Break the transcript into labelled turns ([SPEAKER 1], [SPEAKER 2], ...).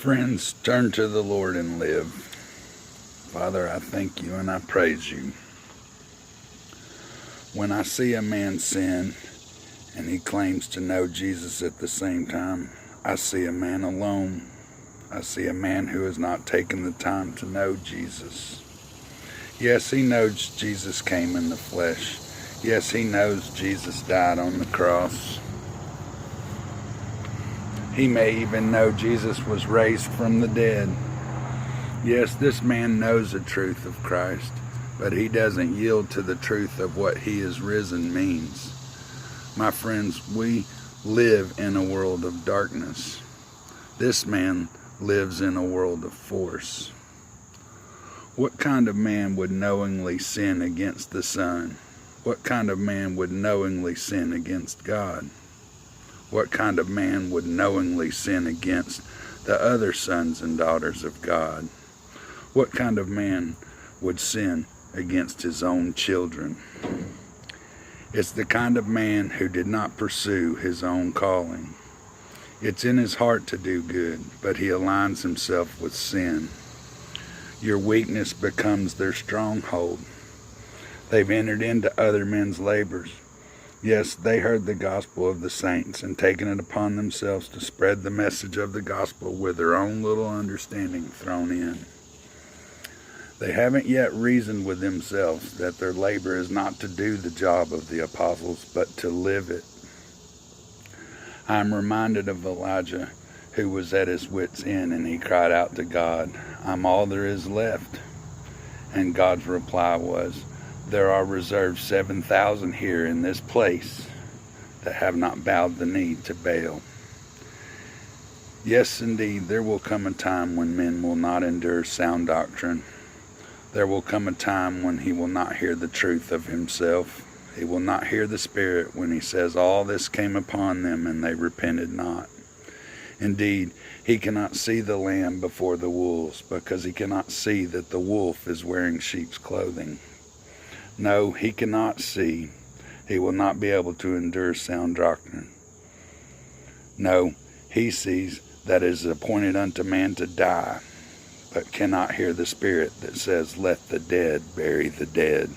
[SPEAKER 1] Friends, turn to the Lord and live. Father, I thank you and I praise you. When I see a man sin and he claims to know Jesus at the same time, I see a man alone. I see a man who has not taken the time to know Jesus. Yes, he knows Jesus came in the flesh. Yes, he knows Jesus died on the cross. He may even know Jesus was raised from the dead. Yes, this man knows the truth of Christ, but he doesn't yield to the truth of what he is risen means. My friends, we live in a world of darkness. This man lives in a world of force. What kind of man would knowingly sin against the Son? What kind of man would knowingly sin against God? What kind of man would knowingly sin against the other sons and daughters of God? What kind of man would sin against his own children? It's the kind of man who did not pursue his own calling. It's in his heart to do good, but he aligns himself with sin. Your weakness becomes their stronghold. They've entered into other men's labors. Yes, they heard the gospel of the saints and taken it upon themselves to spread the message of the gospel with their own little understanding thrown in. They haven't yet reasoned with themselves that their labor is not to do the job of the apostles, but to live it. I'm reminded of Elijah, who was at his wit's end, and he cried out to God, "I'm all there is left." And God's reply was, "There are reserved 7,000 here in this place that have not bowed the knee to Baal." Yes, indeed, there will come a time when men will not endure sound doctrine. There will come a time when he will not hear the truth of himself. He will not hear the Spirit when he says all this came upon them and they repented not. Indeed, he cannot see the lamb before the wolves, because he cannot see that the wolf is wearing sheep's clothing. No, he cannot see. He will not be able to endure sound doctrine. No, he sees that it is appointed unto man to die, but cannot hear the Spirit that says, "Let the dead bury the dead."